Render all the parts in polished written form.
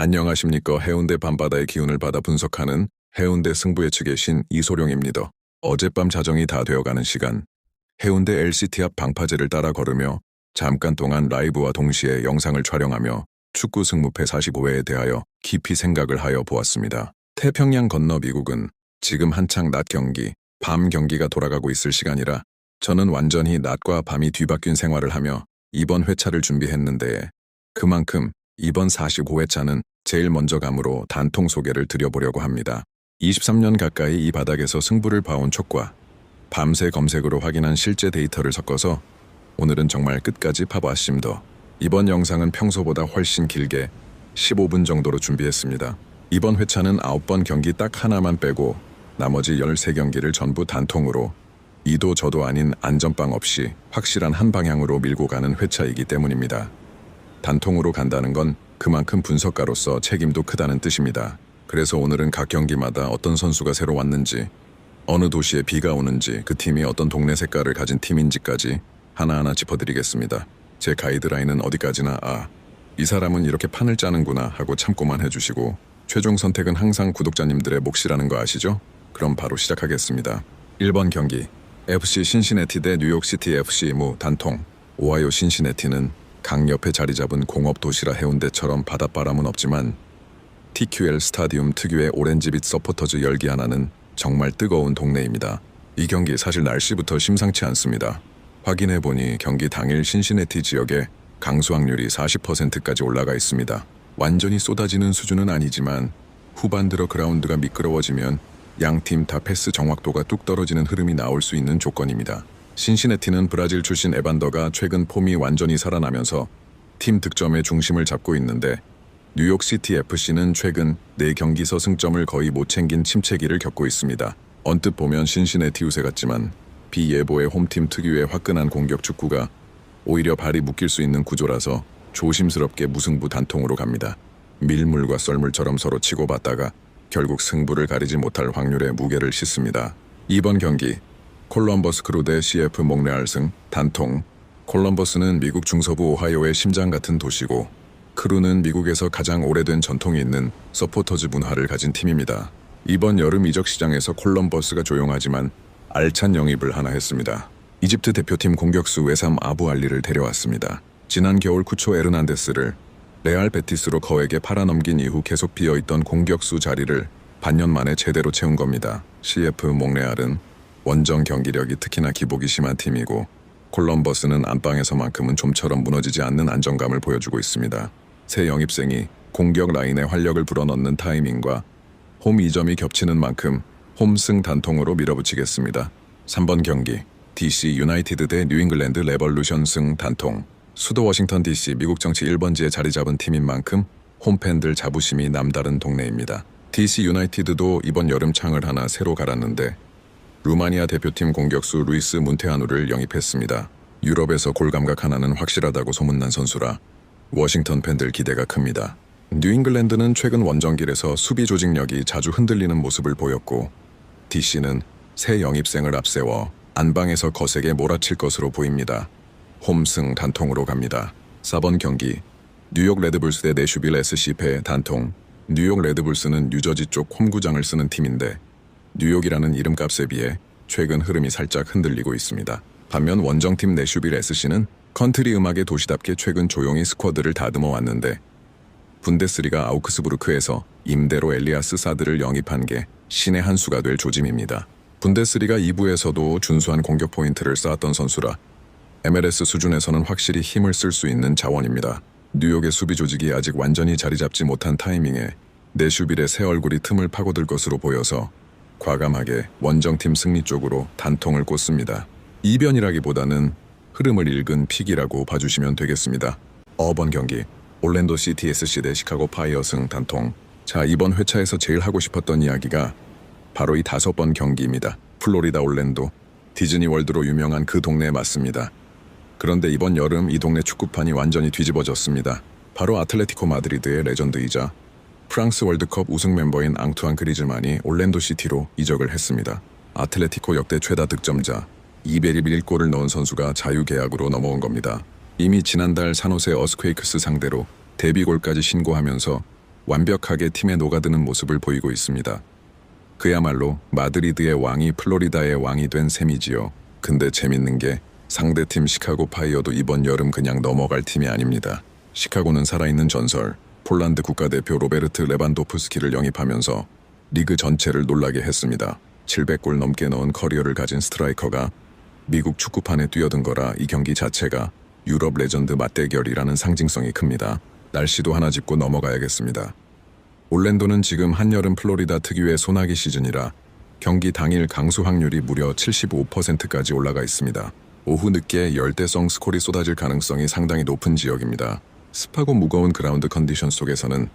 안녕하십니까. 해운대 밤바다의 기운을 받아 분석하는 해운대 승부 예측의 신 이소룡입니다. 어젯밤 자정이 다 되어가는 시간, 해운대 LCT 앞 방파제를 따라 걸으며 잠깐 동안 라이브와 동시에 영상을 촬영하며 축구 승무패 45회에 대하여 깊이 생각을 하여 보았습니다. 태평양 건너 미국은 지금 한창 낮 경기, 밤 경기가 돌아가고 있을 시간이라 저는 완전히 낮과 밤이 뒤바뀐 생활을 하며 이번 회차를 준비했는데 그만큼 이번 45회차는 제일 먼저 감으로 단통 소개를 드려보려고 합니다. 23년 가까이 이 바닥에서 승부를 봐온 촉과 밤새 검색으로 확인한 실제 데이터를 섞어서 오늘은 정말 끝까지 파보았습니다. 이번 영상은 평소보다 훨씬 길게 15분 정도로 준비했습니다. 이번 회차는 9번 경기 딱 하나만 빼고 나머지 13경기를 전부 단통으로 이도 저도 아닌 안전빵 없이 확실한 한 방향으로 밀고 가는 회차이기 때문입니다. 단통으로 간다는 건 그만큼 분석가로서 책임도 크다는 뜻입니다. 그래서 오늘은 각 경기마다 어떤 선수가 새로 왔는지, 어느 도시에 비가 오는지, 그 팀이 어떤 동네 색깔을 가진 팀인지까지 하나하나 짚어드리겠습니다. 제 가이드라인은 어디까지나 이 사람은 이렇게 판을 짜는구나 하고 참고만 해주시고 최종 선택은 항상 구독자님들의 몫이라는 거 아시죠? 그럼 바로 시작하겠습니다. 1번 경기 FC 신시내티 대 뉴욕시티 FC 무 단통. 오하이오 신시내티는 강 옆에 자리 잡은 공업 도시라 해운대처럼 바닷바람은 없지만 TQL 스타디움 특유의 오렌지빛 서포터즈 열기 하나는 정말 뜨거운 동네입니다. 이 경기 사실 날씨부터 심상치 않습니다. 확인해보니 경기 당일 신시내티 지역에 강수 확률이 40%까지 올라가 있습니다. 완전히 쏟아지는 수준은 아니지만 후반 들어 그라운드가 미끄러워지면 양팀 다 패스 정확도가 뚝 떨어지는 흐름이 나올 수 있는 조건입니다. 신시내티는 브라질 출신 에반더가 최근 폼이 완전히 살아나면서 팀 득점의 중심을 잡고 있는데 뉴욕시티 FC는 최근 4경기서 승점을 거의 못 챙긴 침체기를 겪고 있습니다. 언뜻 보면 신시내티 우세 같지만 비예보의 홈팀 특유의 화끈한 공격 축구가 오히려 발이 묶일 수 있는 구조라서 조심스럽게 무승부 단통으로 갑니다. 밀물과 썰물처럼 서로 치고받다가 결국 승부를 가리지 못할 확률의 무게를 싣습니다. 2번 경기 콜럼버스 크루 대 CF 몽레알 승 단통. 콜럼버스는 미국 중서부 오하이오의 심장 같은 도시고 크루는 미국에서 가장 오래된 전통이 있는 서포터즈 문화를 가진 팀입니다. 이번 여름 이적 시장에서 콜럼버스가 조용하지만 알찬 영입을 하나 했습니다. 이집트 대표팀 공격수 웨삼 아부 알리를 데려왔습니다. 지난 겨울 쿠초 에르난데스를 레알 베티스로 거액에 팔아넘긴 이후 계속 비어있던 공격수 자리를 반년 만에 제대로 채운 겁니다. CF 몽레알은 원정 경기력이 특히나 기복이 심한 팀이고 콜럼버스는 안방에서만큼은 좀처럼 무너지지 않는 안정감을 보여주고 있습니다. 새 영입생이 공격 라인에 활력을 불어넣는 타이밍과 홈 2점이 겹치는 만큼 홈승 단통으로 밀어붙이겠습니다. 3번 경기 DC 유나이티드 대 뉴잉글랜드 레볼루션 승 단통. 수도 워싱턴 DC 미국 정치 1번지에 자리 잡은 팀인 만큼 홈팬들 자부심이 남다른 동네입니다. DC 유나이티드도 이번 여름창을 하나 새로 갈았는데 루마니아 대표팀 공격수 루이스 문테아누를 영입했습니다. 유럽에서 골감각 하나는 확실하다고 소문난 선수라 워싱턴 팬들 기대가 큽니다. 뉴잉글랜드는 최근 원정길에서 수비 조직력이 자주 흔들리는 모습을 보였고 DC는 새 영입생을 앞세워 안방에서 거세게 몰아칠 것으로 보입니다. 홈승 단통으로 갑니다. 4번 경기 뉴욕 레드불스 대 내슈빌 SC 패 단통. 뉴욕 레드불스는 뉴저지 쪽 홈구장을 쓰는 팀인데 뉴욕이라는 이름값에 비해 최근 흐름이 살짝 흔들리고 있습니다. 반면 원정팀 내슈빌 SC는 컨트리 음악의 도시답게 최근 조용히 스쿼드를 다듬어 왔는데 분데스리가 아우크스부르크에서 임대로 엘리아스 사드를 영입한 게 신의 한 수가 될 조짐입니다. 분데스리가 2부에서도 준수한 공격 포인트를 쌓았던 선수라 MLS 수준에서는 확실히 힘을 쓸 수 있는 자원입니다. 뉴욕의 수비 조직이 아직 완전히 자리 잡지 못한 타이밍에 내슈빌의 새 얼굴이 틈을 파고들 것으로 보여서 과감하게 원정팀 승리 쪽으로 단통을 꽂습니다. 이변이라기보다는 흐름을 읽은 픽이라고 봐주시면 되겠습니다. 5번 경기 올랜도 시티 SC 대 시카고 파이어 승 단통. 자, 이번 회차에서 제일 하고 싶었던 이야기가 바로 이 5번 경기입니다. 플로리다 올랜도 디즈니 월드로 유명한 그 동네에 맞습니다. 그런데 이번 여름 이 동네 축구판이 완전히 뒤집어졌습니다. 바로 아틀레티코 마드리드의 레전드이자 프랑스 월드컵 우승 멤버인 앙투안 그리즈만이 올랜도 시티로 이적을 했습니다. 아틀레티코 역대 최다 득점자 211골을 넣은 선수가 자유계약으로 넘어온 겁니다. 이미 지난달 산호세 어스퀘이크스 상대로 데뷔골까지 신고하면서 완벽하게 팀에 녹아드는 모습을 보이고 있습니다. 그야말로 마드리드의 왕이 플로리다의 왕이 된 셈이지요. 근데 재밌는 게 상대팀 시카고 파이어도 이번 여름 그냥 넘어갈 팀이 아닙니다. 시카고는 살아있는 전설, 폴란드 국가대표 로베르트 레반도프스키를 영입하면서 리그 전체를 놀라게 했습니다. 700골 넘게 넣은 커리어를 가진 스트라이커가 미국 축구판에 뛰어든 거라 이 경기 자체가 유럽 레전드 맞대결이라는 상징성이 큽니다. 날씨도 하나 짚고 넘어가야겠습니다. 올랜도는 지금 한여름 플로리다 특유의 소나기 시즌이라 경기 당일 강수 확률이 무려 75%까지 올라가 있습니다. 오후 늦게 열대성 스콜이 쏟아질 가능성이 상당히 높은 지역입니다. 습하고 무거운 그라운드 컨디션 속에서는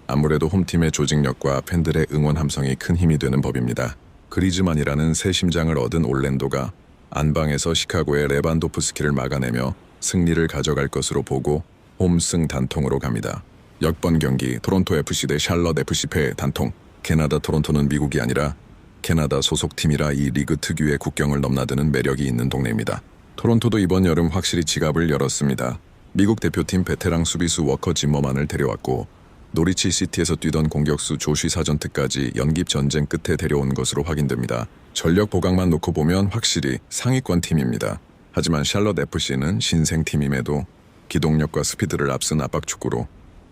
아무래도 홈팀의 조직력과 팬들의 응원 함성이 큰 힘이 되는 법입니다. 그리즈만이라는 새 심장을 얻은 올랜도가 안방에서 시카고의 레반도프스키를 막아내며 승리를 가져갈 것으로 보고 홈승 단통으로 갑니다. 역번 경기 토론토 FC 대 샬럿 FC 패 단통. 캐나다 토론토는 미국이 아니라 캐나다 소속팀이라 이 리그 특유의 국경을 넘나드는 매력이 있는 동네입니다. 토론토도 이번 여름 확실히 지갑을 열었습니다. 미국 대표팀 베테랑 수비수 워커 짐머만을 데려왔고 노리치 시티에서 뛰던 공격수 조쉬 사전트까지 연깁 전쟁 끝에 데려온 것으로 확인됩니다. 전력 보강만 놓고 보면 확실히 상위권 팀입니다. 하지만 샬럿 FC는 신생팀임에도 기동력과 스피드를 앞선 압박축구로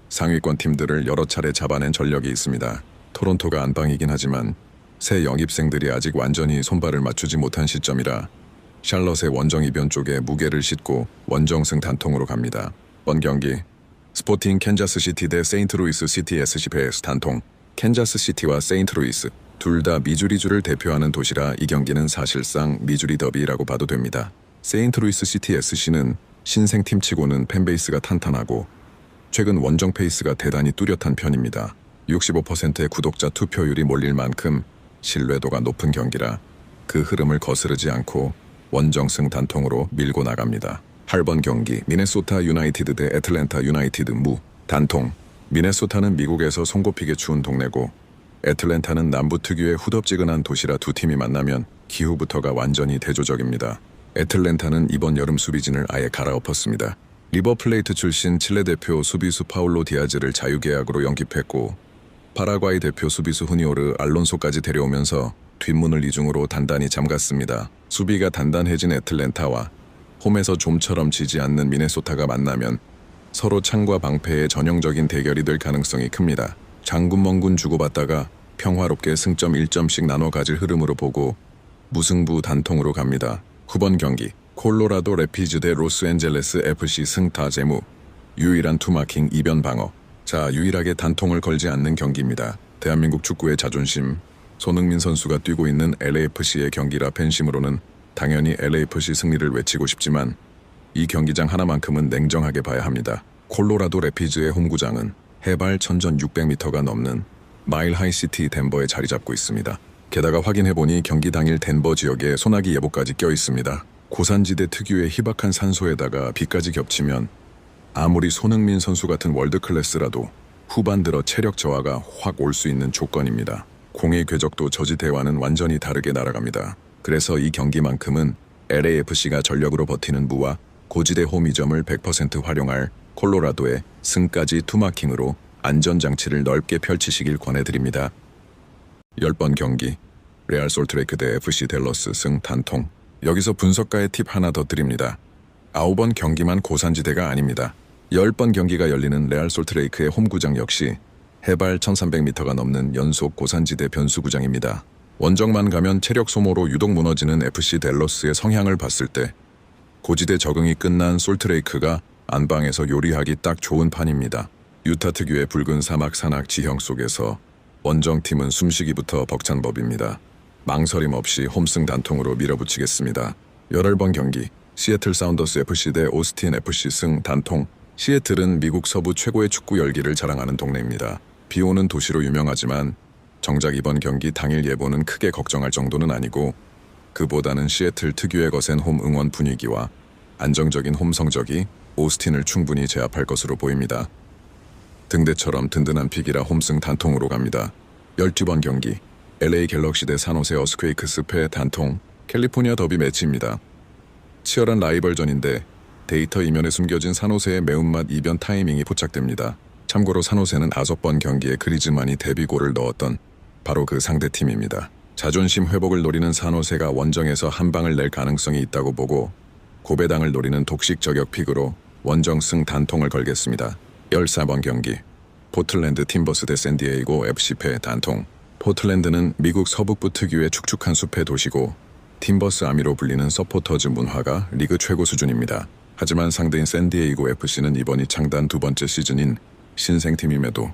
상위권 팀들을 여러 차례 잡아낸 전력이 있습니다. 토론토가 안방이긴 하지만 새 영입생들이 아직 완전히 손발을 맞추지 못한 시점이라 샬럿의 원정 이변 쪽에 무게를 싣고 원정승 단통으로 갑니다. 번 경기 스포팅 캔자스시티 대 세인트루이스 시티 SC 패스 단통. 캔자스시티와 세인트루이스 둘 다 미주리주를 대표하는 도시라 이 경기는 사실상 미주리 더비라고 봐도 됩니다. 세인트루이스 시티 SC는 신생팀치고는 팬베이스가 탄탄하고 최근 원정 페이스가 대단히 뚜렷한 편입니다. 65%의 구독자 투표율이 몰릴 만큼 신뢰도가 높은 경기라 그 흐름을 거스르지 않고 원정승 단통으로 밀고 나갑니다. 8번 경기 미네소타 유나이티드 대 애틀랜타 유나이티드 무 단통. 미네소타는 미국에서 손꼽히게 추운 동네고 애틀랜타는 남부 특유의 후덥지근한 도시라 두 팀이 만나면 기후부터가 완전히 대조적입니다. 애틀랜타는 이번 여름 수비진을 아예 갈아엎었습니다. 리버플레이트 출신 칠레 대표 수비수 파울로 디아즈를 자유계약으로 영입했고 파라과이 대표 수비수 후니오르 알론소까지 데려오면서 뒷문을 이중으로 단단히 잠갔습니다. 수비가 단단해진 애틀랜타와 홈에서 좀처럼 지지 않는 미네소타가 만나면 서로 창과 방패의 전형적인 대결이 될 가능성이 큽니다. 장군멍군 주고받다가 평화롭게 승점 1점씩 나눠 가질 흐름으로 보고 무승부 단통으로 갑니다. 9번 경기 콜로라도 래피즈 대 로스앤젤레스 FC 승타 제무. 유일한 투마킹 이변 방어. 자, 유일하게 단통을 걸지 않는 경기입니다. 대한민국 축구의 자존심 손흥민 선수가 뛰고 있는 LAFC의 경기라 팬심으로는 당연히 LAFC 승리를 외치고 싶지만 이 경기장 하나만큼은 냉정하게 봐야 합니다. 콜로라도 래피즈의 홈구장은 해발 1600m가 넘는 마일 하이시티 덴버에 자리 잡고 있습니다. 게다가 확인해보니 경기 당일 덴버 지역에 소나기 예보까지 껴 있습니다. 고산지대 특유의 희박한 산소에다가 비까지 겹치면 아무리 손흥민 선수 같은 월드클래스라도 후반 들어 체력 저하가 확 올 수 있는 조건입니다. 공의 궤적도 저지대와는 완전히 다르게 날아갑니다. 그래서 이 경기만큼은 LAFC가 전력으로 버티는 무와 고지대 홈이점을 100% 활용할 콜로라도의 승까지 투마킹으로 안전장치를 넓게 펼치시길 권해드립니다. 10번 경기 레알 솔트레이크 대 FC 댈러스 승 단통. 여기서 분석가의 팁 하나 더 드립니다. 9번 경기만 고산지대가 아닙니다. 10번 경기가 열리는 레알 솔트레이크의 홈구장 역시 해발 1300m가 넘는 연속 고산지대 변수구장입니다. 원정만 가면 체력 소모로 유독 무너지는 FC 댈러스의 성향을 봤을 때 고지대 적응이 끝난 솔트레이크가 안방에서 요리하기 딱 좋은 판입니다. 유타 특유의 붉은 사막 산악 지형 속에서 원정팀은 숨쉬기부터 벅찬 법입니다. 망설임 없이 홈승 단통으로 밀어붙이겠습니다. 11번 경기 시애틀 사운더스 FC 대 오스틴 FC 승 단통. 시애틀은 미국 서부 최고의 축구 열기를 자랑하는 동네입니다. 비오는 도시로 유명하지만 정작 이번 경기 당일 예보는 크게 걱정할 정도는 아니고 그보다는 시애틀 특유의 거센 홈 응원 분위기와 안정적인 홈 성적이 오스틴을 충분히 제압할 것으로 보입니다. 등대처럼 든든한 픽이라 홈승 단통으로 갑니다. 12번 경기 LA 갤럭시 대 산호세 어스퀘이크스 패 단통. 캘리포니아 더비 매치입니다. 치열한 라이벌전인데 데이터 이면에 숨겨진 산호세의 매운맛 이변 타이밍이 포착됩니다. 참고로 산호세는 5번 경기에 그리즈만이 데뷔골을 넣었던 바로 그 상대팀입니다. 자존심 회복을 노리는 산호세가 원정에서 한 방을 낼 가능성이 있다고 보고 고배당을 노리는 독식 저격 픽으로 원정승 단통을 걸겠습니다. 14번 경기 포틀랜드 팀버스 대 샌디에이고 FC패 단통. 포틀랜드는 미국 서북부 특유의 축축한 숲의 도시고 팀버스 아미로 불리는 서포터즈 문화가 리그 최고 수준입니다. 하지만 상대인 샌디에이고 FC는 이번이 창단 2번째 시즌인 신생팀임에도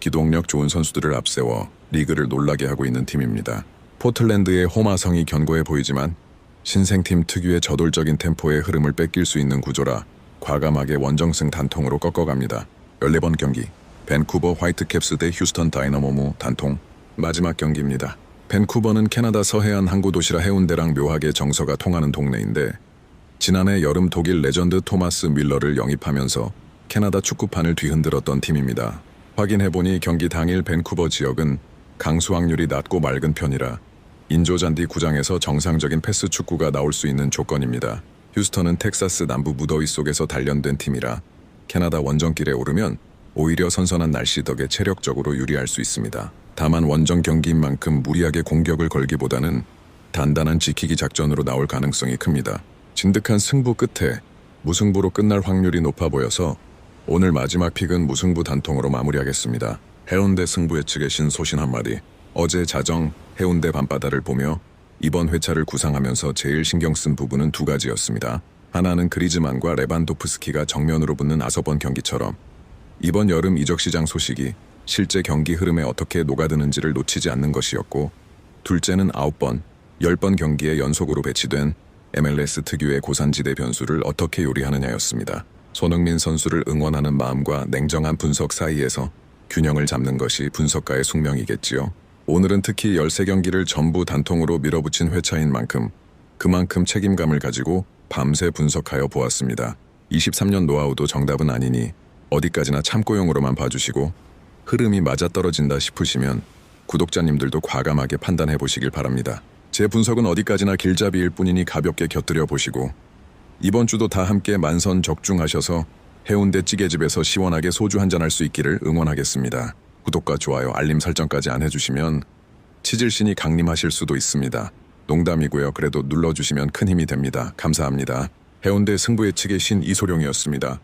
기동력 좋은 선수들을 앞세워 리그를 놀라게 하고 있는 팀입니다. 포틀랜드의 홈화성이 견고해 보이지만 신생팀 특유의 저돌적인 템포의 흐름을 뺏길 수 있는 구조라 과감하게 원정승 단통으로 꺾어갑니다. 14번 경기 밴쿠버 화이트캡스 대 휴스턴 다이너모무 단통. 마지막 경기입니다. 밴쿠버는 캐나다 서해안 항구 도시라 해운대랑 묘하게 정서가 통하는 동네인데 지난해 여름 독일 레전드 토마스 밀러를 영입하면서 캐나다 축구판을 뒤흔들었던 팀입니다. 확인해보니 경기 당일 밴쿠버 지역은 강수 확률이 낮고 맑은 편이라 인조잔디 구장에서 정상적인 패스 축구가 나올 수 있는 조건입니다. 휴스턴은 텍사스 남부 무더위 속에서 단련된 팀이라 캐나다 원정길에 오르면 오히려 선선한 날씨 덕에 체력적으로 유리할 수 있습니다. 다만 원정 경기인 만큼 무리하게 공격을 걸기보다는 단단한 지키기 작전으로 나올 가능성이 큽니다. 진득한 승부 끝에 무승부로 끝날 확률이 높아 보여서 오늘 마지막 픽은 무승부 단통으로 마무리하겠습니다. 해운대 승부 예측의 신 소신 한마디. 어제 자정 해운대 밤바다를 보며 이번 회차를 구상하면서 제일 신경 쓴 부분은 2가지였습니다. 하나는 그리즈만과 레반도프스키가 정면으로 붙는 9번 경기처럼 이번 여름 이적 시장 소식이 실제 경기 흐름에 어떻게 녹아드는지를 놓치지 않는 것이었고, 둘째는 9번, 10번 경기에 연속으로 배치된 MLS 특유의 고산지대 변수를 어떻게 요리하느냐였습니다. 손흥민 선수를 응원하는 마음과 냉정한 분석 사이에서 균형을 잡는 것이 분석가의 숙명이겠지요. 오늘은 특히 13경기를 전부 단통으로 밀어붙인 회차인 만큼 그만큼 책임감을 가지고 밤새 분석하여 보았습니다. 23년 노하우도 정답은 아니니 어디까지나 참고용으로만 봐주시고 흐름이 맞아떨어진다 싶으시면 구독자님들도 과감하게 판단해 보시길 바랍니다. 제 분석은 어디까지나 길잡이일 뿐이니 가볍게 곁들여 보시고 이번 주도 다 함께 만선적중하셔서 해운대 찌개집에서 시원하게 소주 한잔 할 수 있기를 응원하겠습니다. 구독과 좋아요, 알림 설정까지 안 해주시면 치질신이 강림하실 수도 있습니다. 농담이고요. 그래도 눌러주시면 큰 힘이 됩니다. 감사합니다. 해운대 승부 예측의 신 이소룡이었습니다.